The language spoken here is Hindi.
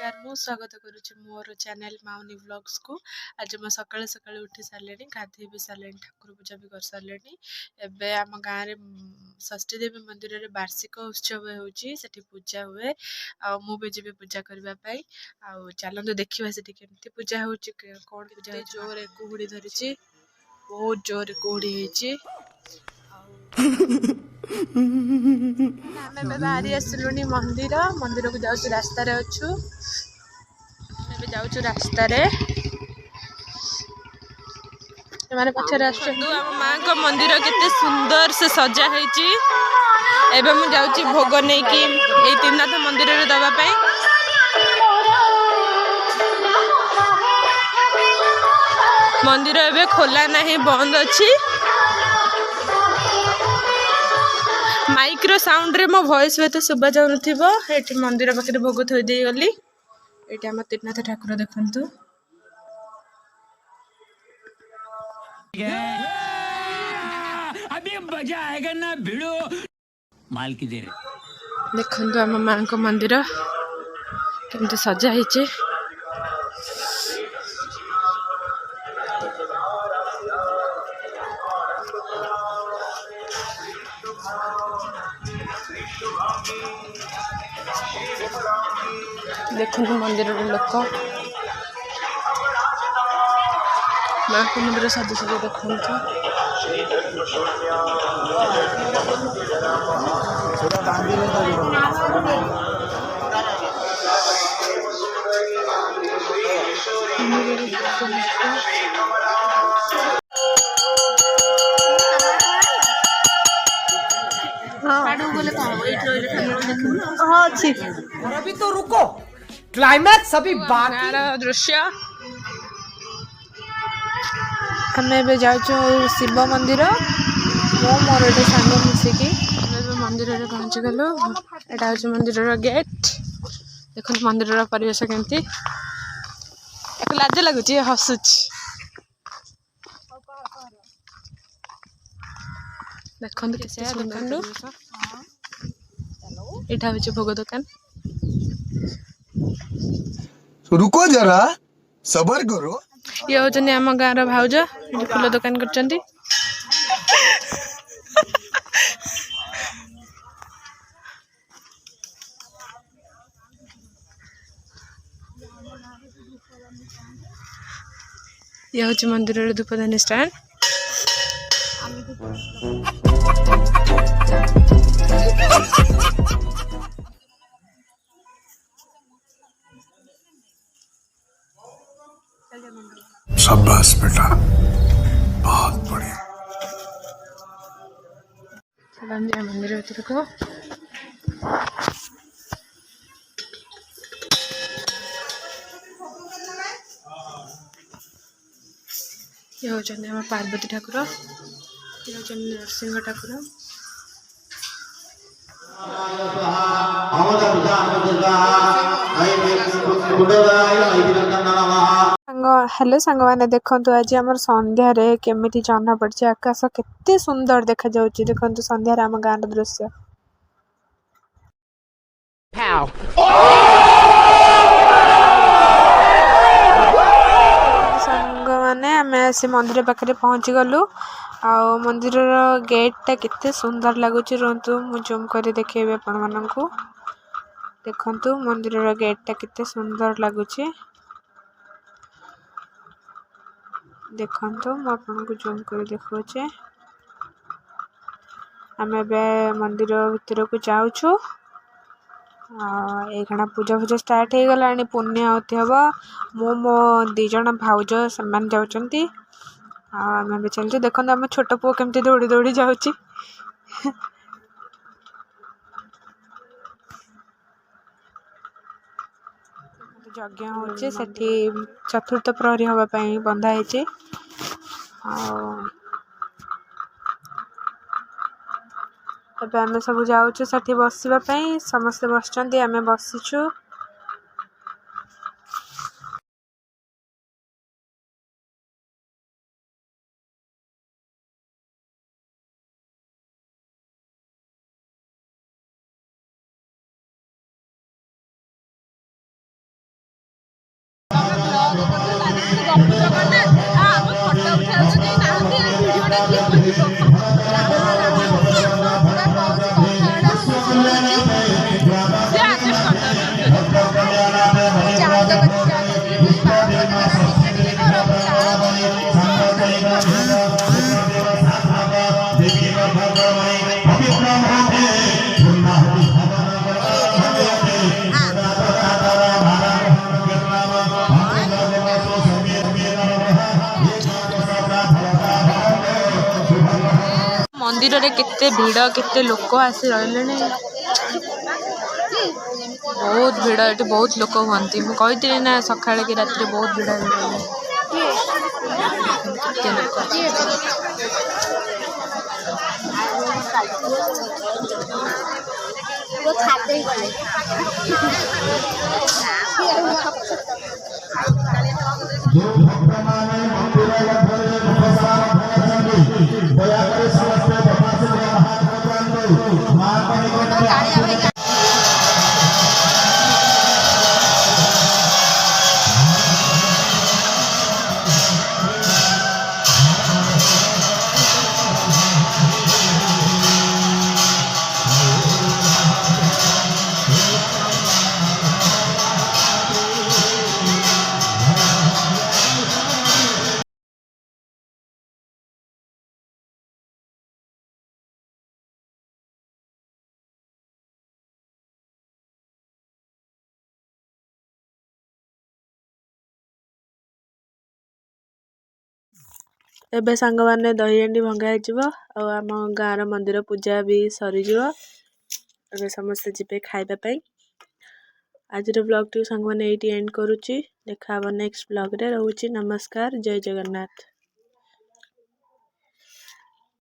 नमस्कार मु स्वागत करुच्ची मोर चैनल माउनी व्लॉग्स को। आज मैं सकाळे सकाळे उठी सारे गाधे भी सारे ठाकुर पूजा भी कर सारे। एबे आम गाँव में षष्ठी देवी मंदिर में वार्षिक उत्सव होची सेठी पूजा हुए आ मु भी जीवे पूजा करबा आ चलतो देखिबा सेठी केमती पूजा होची कोन पूजा जोरे कुहुड़ी धरिची बहुत जोरे कुहुड़ी हेची। आमे बाहरी आसलुनी मंदिर मंदिर को जाऊँ रास्तार अच्छु जाऊँ रास्तार माने पछर आम माँ को मंदिर केते सुंदर से सजा होती। एबे मु जाऊँ भोग नहीं कि त्रिनाथ मंदिर रे दबा पाई। मंदिर एबे खोला नहीं बंद अच्छी। माइक रो साउंड रे मो वॉइस बेते सुबा जाउ नथिबो। एठी मंदिर पाखे भोग थोई दे गली। एठी हम त्रिनाथ ठाकुर देखंतु अभी मजा आएगा ना भिड़ो माल की देर देखंतु हम मां को मंदिर केमते सजा हिचे। देखंतु मंदिर रे लोक मां को मंदिर सजा सजा देखंतु अभी तो रुको क्लाइमैक्स अभी बाकी दृश्य हमें एबे जाऊँ शिव मंदिर मो मोर एटे सांग मिसिकी मंदिर रे पहुँची गलु। एटा हूँ मंदिर गेट देखो मंदिर परिवेश केमती लाज लगुच हसुच देखो एटा हूँ भोग दुकान। रुको जरा सबर करो। ये होचनी आम गाँव भाउज फूल दुकान करचंती। ये हूँ मंदिर रे धूपदानी स्टैंड। शाबाश बेटा बहुत बढ़िया। मंदिर भीतर को ये होचंदी हम पार्वती ठाकुर ये होचंदी नरसिंह ठाकुर। हेलो सांग मैंने देखंतु आज आम संध्या रे केमिति जना पड़छि आकाश केते सुंदर देखा जाउछि। देखंतु संध्या रे आम गाँव दृश्य सांग माने आमे से मंदिर पाखे पहुँची गलु। आ मंदिर गेट टा केते सुंदर लगुच रुंतु मु जूम कर देखेबे आपण माननकु। देखंतु मंदिर गेट टा केते सुंदर लगुच। देखंतु मु आपनको जूम कर देखौचे। आमे बे मंदिर भीतर को जाउछु। एखना पूजा पूजा स्टार्ट हो गलानी पुण्य आहुति हबो। मो दी जण भाउज समान जाउचंती आमे बे चलते देखंतु हम छोट पो केमती दौड़ी दौड़ी जाउची। यज्ञ होचे सेठी चतुर्थ प्रहरी हवा पई बंधा हेचे। तबे आमे सब जाउछु सेठी बसिबा पई समस्त बसचंती आमे बसिछु। ଗପୁଛ କଣ ନା ଆମ ଫଟୋ ଉଠେଇବାକୁ କେହି ନାହାନ୍ତି ଆଉ ଭିଡ଼ିଓଟା କିଏ କରିବ ସେ ଆଡଜଷ୍ଟ ମନ୍ଦିରରେ କେତେ ଭିଡ଼ କେତେ ଲୋକ ଆସି ରହିଲେଣି ବହୁତ ଭିଡ଼ ଏଠି ବହୁତ ଲୋକ ହୁଅନ୍ତି ମୁଁ କହିଥିଲି ନା ସକାଳେ କି ରାତିରେ ବହୁତ ଭିଡ଼ କେତେ ଲୋକ ଏବେ ସାଙ୍ଗମାନେ ଦହିହାଣ୍ଡି ଭଙ୍ଗା ହେଇଯିବ ଆଉ ଆମ ଗାଁର ମନ୍ଦିର ପୂଜା ବି ସରିଯିବ ଏବେ ସମସ୍ତେ ଯିବେ ଖାଇବା ପାଇଁ ଆଜିର ବ୍ଲଗ୍ଟିକୁ ସାଙ୍ଗମାନେ ଏଇଠି ଏଣ୍ଡ କରୁଛି ଦେଖା ହବ ନେକ୍ସଟ ବ୍ଲଗ୍ରେ ରହୁଛି ନମସ୍କାର ଜୟ ଜଗନ୍ନାଥ।